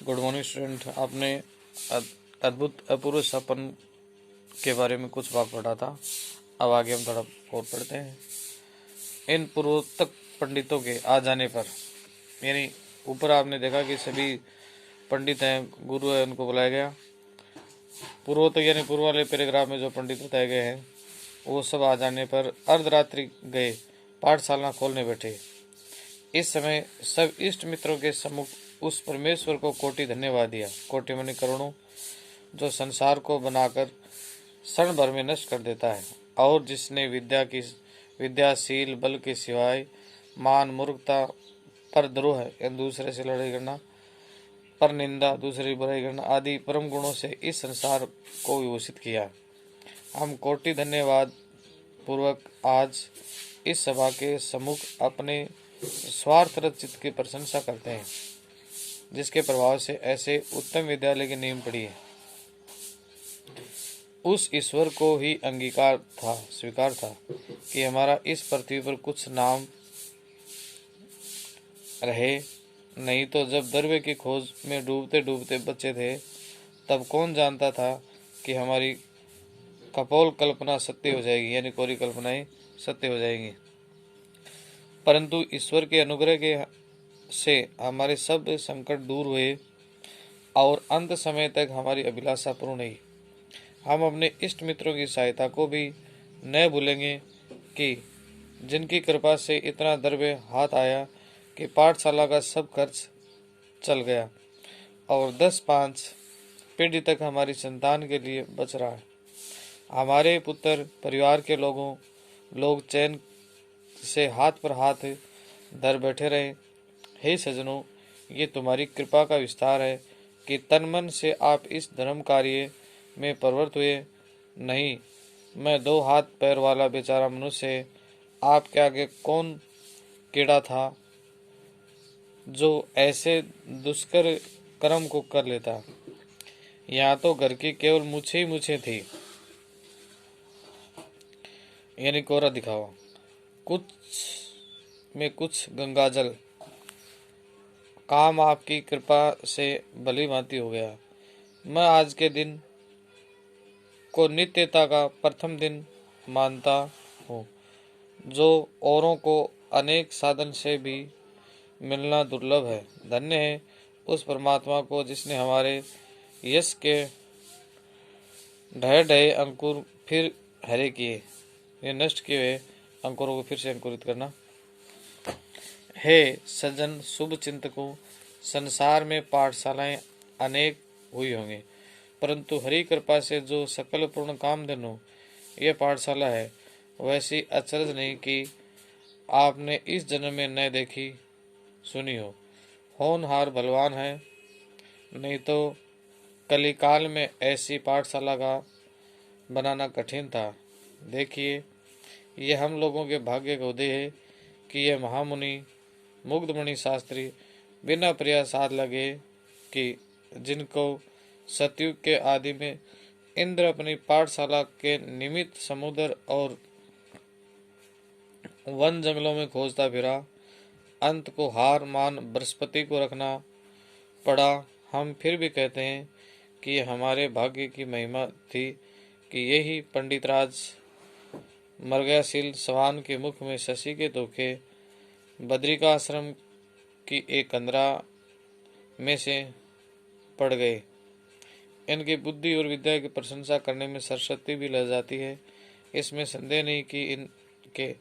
Good morning student. आपने अद्भुत अपूर्व सपन के बारे में कुछ भाग पढ़ा था। अब आगे हम थोड़ा और पढ़ते हैं। इन पूर्वोत्तक पंडितों के आ जाने पर, यानी ऊपर आपने देखा कि सभी पंडित हैं, गुरु है, उनको बुलाया गया। पूर्वोत्तक यानी पूर्व वाले पैराग्राफ में जो पंडित बताए गए हैं वो सब आ जाने पर अर्धरात्रि गए पाठशाला खोलने बैठे। इस समय सब इष्ट मित्रों के सम्मुख उस परमेश्वर को कोटि धन्यवाद दिया, कोटि मनि करोड़ों, जो संसार को बनाकर क्षण भर में नष्ट कर देता है, और जिसने विद्याशील बल के सिवाय मान, मूर्खता, पर द्रोह एवं दूसरे से लड़ाई करना, पर निंदा, दूसरी बुराई करना आदि परम गुणों से इस संसार को विभूषित किया। हम कोटि धन्यवाद पूर्वक आज इस सभा के सम्मुख अपने स्वार्थरत चित्त की प्रशंसा करते हैं, जिसके प्रभाव से ऐसे उत्तम विद्यालय की नींव पड़ी है। उस ईश्वर को ही स्वीकार था कि हमारा इस पृथ्वी पर कुछ नाम रहे, नहीं तो जब द्रव्य की खोज में डूबते डूबते बचे थे तब कौन जानता था कि हमारी कपोल कल्पना सत्य हो जाएगी, यानी कोरी कल्पनाएं सत्य हो जाएंगी। परंतु ईश्वर के अनुग्रह के से हमारे सब संकट दूर हुए और अंत समय तक हमारी अभिलाषा पूर्ण हुई। हम अपने इष्ट मित्रों की सहायता को भी न भूलेंगे कि जिनकी कृपा से इतना द्रव्य हाथ आया कि पाठशाला का सब खर्च चल गया और 10-5 पीढ़ी तक हमारी संतान के लिए बच रहा है। हमारे पुत्र परिवार के लोग चैन से हाथ पर हाथ धर बैठे रहे। हे सज्जनों, ये तुम्हारी कृपा का विस्तार है कि तन मन से आप इस धर्म कार्य में प्रवृत्त हुए। नहीं, मैं 2 हाथ पैर वाला बेचारा मनुष्य, आपके आगे कौन कीड़ा था जो ऐसे दुष्कर कर्म को कर लेता। यहाँ तो घर की केवल मुछे ही मुछे थी, यानी कोरा दिखावा, कुछ गंगाजल। काम आपकी कृपा से भली भांति हो गया। मैं आज के दिन को नित्यता का प्रथम दिन मानता हूँ, जो औरों को अनेक साधन से भी मिलना दुर्लभ है। धन्य है उस परमात्मा को जिसने हमारे यश के ढहे ढहे अंकुर फिर हरे किए, ये नष्ट किए हुए अंकुरों को फिर से अंकुरित करना। हे सज्जन शुभ चिंतकों, संसार में पाठशालाएं अनेक हुई होंगी, परंतु हरि कृपा से जो सकल पूर्ण कामधेनु यह पाठशाला है, वैसी अचरज नहीं कि आपने इस जन्म में न देखी सुनी हो। होनहार बलवान है, नहीं तो कलिकाल में ऐसी पाठशाला का बनाना कठिन था। देखिए, यह हम लोगों के भाग्य का उदय है कि यह महामुनि मुग्धमणि शास्त्री बिना प्रयास हाथ लगे कि जिनको सतयुग के आदि में इंद्र अपनी पाठशाला के निमित्त समुद्र और वन जंगलों में खोजता फिरा, अंत को हार मान बृहस्पति को रखना पड़ा। हम फिर भी कहते हैं कि हमारे भाग्य की महिमा थी कि यही पंडितराज मृगयाशील स्वान के मुख में शशि के धोखे बद्रिकाश्रम की एक कंदरा में से पड़ गए। इनकी बुद्धि और विद्या की प्रशंसा करने में सरस्वती भी लग जाती है। इसमें संदेह नहीं कि इनके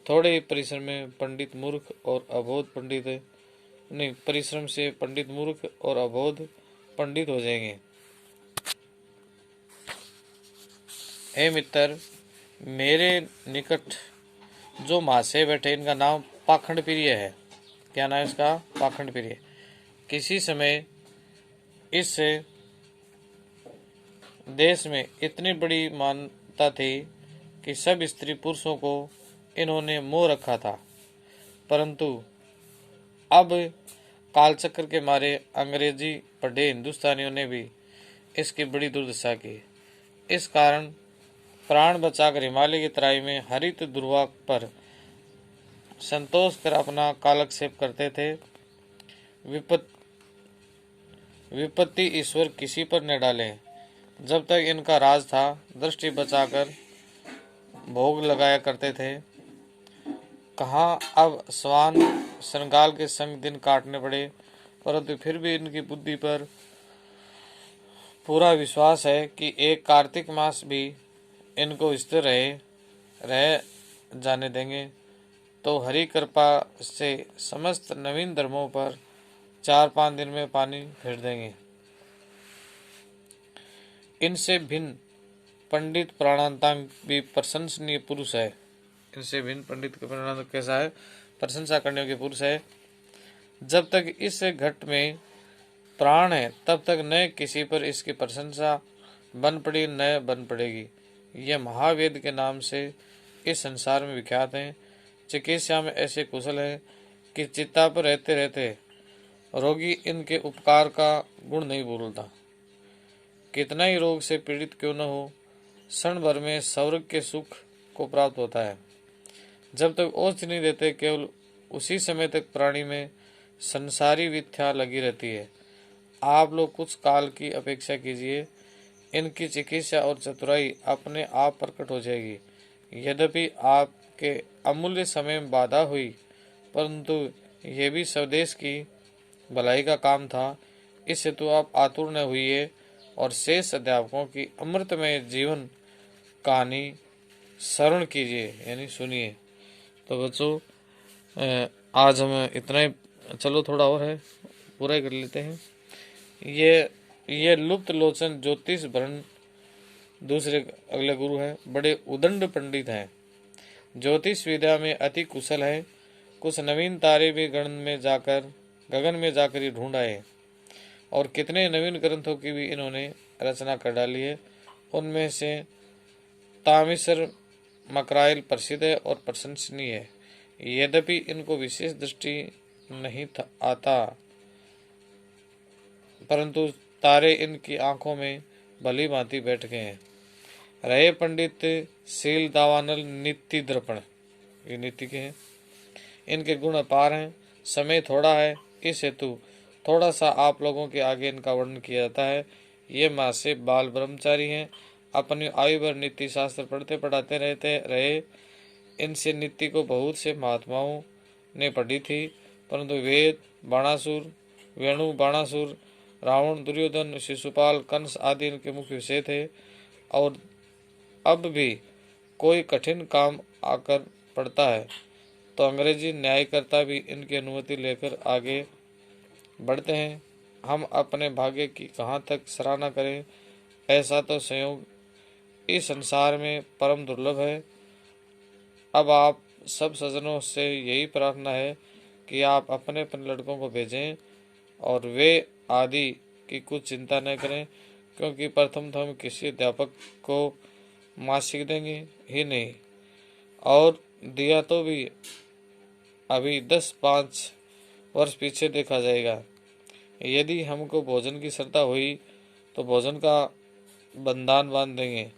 थोड़े ही परिश्रम में पंडित मूर्ख और अबोध पंडित नहीं परिश्रम से पंडित मूर्ख और अबोध पंडित हो जाएंगे। हे मित्र, मेरे निकट जो महाशय बैठे, इनका नाम पाखंड प्रिय है। क्या नाम है इसका? पाखंड प्रिय। किसी समय इस देश में इतनी बड़ी मान्यता थी कि सब स्त्री पुरुषों को इन्होंने मोह रखा था, परंतु अब कालचक्र के मारे अंग्रेजी पढ़े हिंदुस्तानियों ने भी इसकी बड़ी दुर्दशा की। इस कारण प्राण बचाकर हिमालय की तराई में हरित दुर्वा पर संतोष कर अपना कालक्षेप करते थे। विपत्ति ईश्वर किसी पर न डाले। जब तक इनका राज था, दृष्टि बचाकर भोग लगाया करते थे। कहाँ अब स्वान श्रृंगाल के संग दिन काटने पड़े, परंतु फिर भी इनकी बुद्धि पर पूरा विश्वास है कि एक कार्तिक मास भी इनको स्थिर रह जाने देंगे, तो हरि कृपा से समस्त नवीन धर्मों पर 4-5 दिन में पानी फेर देंगे। इनसे भिन्न पंडित प्राणांतांग भी प्रशंसनीय पुरुष है। इनसे भिन्न पंडित प्राणांतांग कैसा है? प्रशंसा करने के पुरुष है। जब तक इस घट में प्राण है, तब तक न किसी पर इसकी प्रशंसा बन पड़ी न बन पड़ेगी। यह महावेद के नाम से इस संसार में विख्यात हैं। चिकित्सा में ऐसे कुशल है कि चित्ता पर रहते रहते रोगी इनके उपकार का गुण नहीं भूलता। कितना ही रोग से पीड़ित क्यों न हो, क्षण भर में स्वर्ग के सुख को प्राप्त होता है। जब तक औषधि नहीं देते, केवल उसी समय तक प्राणी में संसारी विद्या लगी रहती है। आप लोग कुछ काल की अपेक्षा कीजिए, इनकी चिकित्सा और चतुराई अपने आप प्रकट हो जाएगी। यद्यपि आपके अमूल्य समय में बाधा हुई, परंतु यह भी स्वदेश की भलाई का काम था। इस हेतु आप आतुर न हुइए और शेष अध्यापकों की अमृतमय जीवन कहानी श्रवण कीजिए, यानी सुनिए। तो बच्चों, आज हम इतना ही, चलो थोड़ा और है, पूरा ही कर लेते हैं। ये लुप्त लोचन ज्योतिष भरण दूसरे अगले गुरु हैं, बड़े उदंड पंडित हैं, ज्योतिष विद्या में अति कुशल है। कुछ नवीन तारे भी गगन में जाकर ही ढूंढ आए, और कितने नवीन ग्रंथों की भी इन्होंने रचना कर डाली है। उनमें से तामिसर मकराइल प्रसिद्ध है और प्रशंसनीय है। यद्यपि इनको विशेष दृष्टि नहीं आता, परंतु तारे इनकी आंखों में भली भांति बैठ गए हैं। रहे पंडित शील दावानल नीति दर्पण, ये नीति के हैं। इनके गुण अपार हैं। समय थोड़ा है, इस हेतु थोड़ा सा आप लोगों के आगे इनका वर्णन किया जाता है। ये माँ से बाल ब्रह्मचारी हैं, अपनी आयु भर नीति शास्त्र पढ़ते पढ़ाते रहे। इनसे नीति को बहुत से महात्माओं ने पढ़ी थी, परंतु वेद, बाणासुर, वेणु, बाणासुर, रावण, दुर्योधन, शिशुपाल, कंस आदि इनके मुख्य विषय थे। और अब भी कोई कठिन काम आकर पड़ता है तो अंग्रेजी न्यायकर्ता भी इनकी अनुमति लेकर आगे बढ़ते हैं। हम अपने भाग्य की कहाँ तक सराहना करें, ऐसा तो संयोग इस संसार में परम दुर्लभ है। अब आप सब सज्जनों से यही प्रार्थना है कि आप अपने अपने लड़कों को भेजें और वे आदि की कुछ चिंता न करें, क्योंकि प्रथम तो हम किसी अध्यापक को मासिक देंगे ही नहीं, और दिया तो भी अभी 10-5 वर्ष पीछे देखा जाएगा। यदि हमको भोजन की श्रद्धा हुई तो भोजन का बंधन बांध देंगे,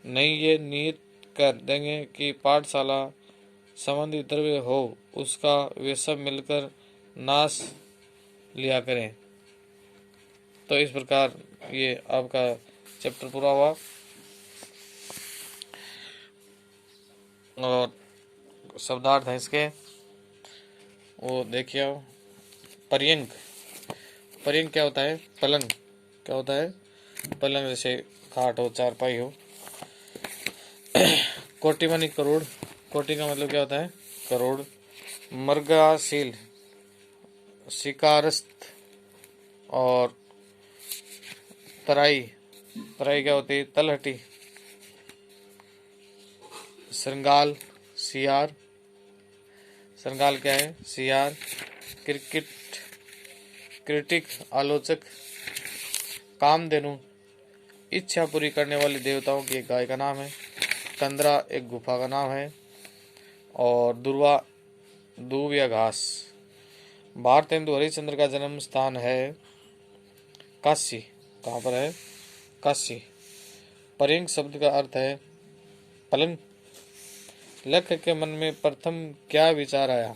नहीं ये नियत कर देंगे कि पाठशाला संबंधी द्रव्य हो उसका वे सब मिलकर नाश लिया करें। तो इस प्रकार ये आपका चैप्टर पूरा हुआ। और शब्दार्थ है इसके, वो देखिए। पर्यंक, पर्यंक क्या होता है? पलंग। क्या होता है? पलंग, जैसे खाट हो, चारपाई हो। कोटि मानी करोड़, कोटि का मतलब क्या होता है? करोड़। मृगाशील, शिकारस्थ। और तराई, तराई क्या होती है? तलहटी। श्रृंगाल, सियार। श्रृंगाल क्या है? सियार। क्रिकेट, क्रिटिक, आलोचक। कामधेनु, इच्छा पूरी करने वाली देवताओं की एक गाय का नाम है। कंदरा एक गुफा का नाम है। और दुर्वा, दूब या घास। भारतेंदु हरिश्चंद्र का जन्म स्थान है काशी। कहाँ पर है? काशी। पर्यंक शब्द का अर्थ है पलंग। लख के मन में प्रथम क्या विचार आया?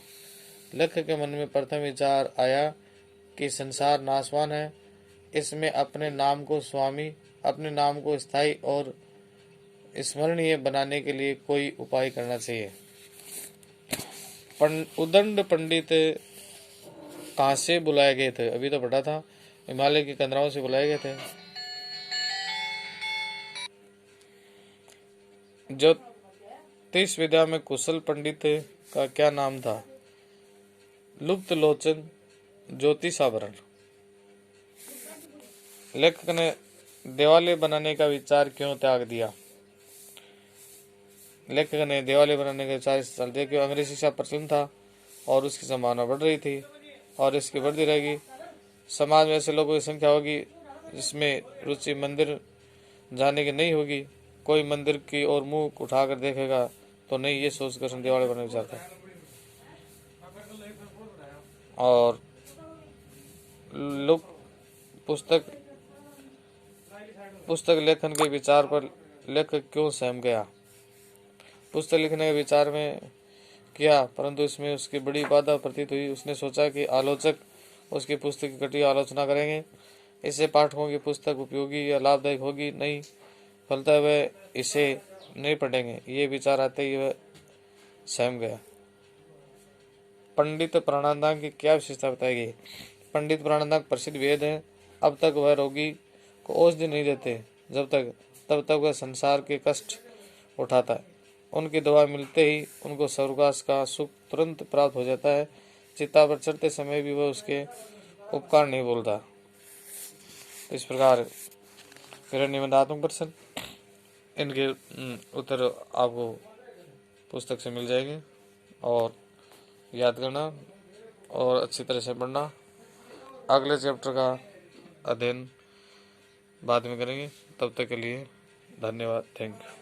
लख के मन में प्रथम विचार आया कि संसार नाशवान है, इसमें अपने नाम को स्थायी और स्मरणीय बनाने के लिए कोई उपाय करना चाहिए। उदंड पंडित कहाँ से बुलाए गए थे? अभी तो पढ़ा था, हिमालय की कंदराओं से बुलाए गए थे। ज्योतिष विद्या में कुशल पंडित का क्या नाम था? लुप्त लोचन ज्योतिषाभरण। लेखक ने देवालय बनाने का विचार क्यों त्याग दिया? लेखक ने देवालय बनाने का विचार इस चलते कि अंग्रेजी शिक्षा प्रचलन था और उसकी संभावना बढ़ रही थी और इसकी बढ़ती रहेगी। समाज में ऐसे लोगों की संख्या होगी जिसमें रुचि मंदिर जाने की नहीं होगी। कोई मंदिर की ओर मुंह उठाकर देखेगा तो नहीं, ये सोचकर उसने देवालय बनाने का विचार था। और लोग पुस्तक लेखन के विचार पर लेखक क्यों सहम गया? पुस्तक लिखने के विचार में किया, परंतु इसमें उसकी बड़ी बाधा प्रतीत हुई। उसने सोचा कि आलोचक उसकी पुस्तक की कटी आलोचना करेंगे, इससे पाठकों की पुस्तक उपयोगी या लाभदायक होगी नहीं, फलतः वह इसे नहीं पढ़ेंगे। ये विचार आते ही वह सहम गया। पंडित प्राणांतांग की क्या विशेषता बताई गई? पंडित प्राणांतांग प्रसिद्ध वेद है। अब तक वह रोगी को औषधि नहीं देते तब तक वह संसार के कष्ट उठाता है। उनकी दवा मिलते ही उनको स्वर्गवास का सुख तुरंत प्राप्त हो जाता है। चिता पर चढ़ते समय भी वह उसके उपकार नहीं बोलता। इस प्रकार निबंधात्मक प्रश्न, इनके उत्तर आपको पुस्तक से मिल जाएंगे और याद करना और अच्छी तरह से पढ़ना। अगले चैप्टर का अध्ययन बाद में करेंगे। तब तक के लिए धन्यवाद। Thank you.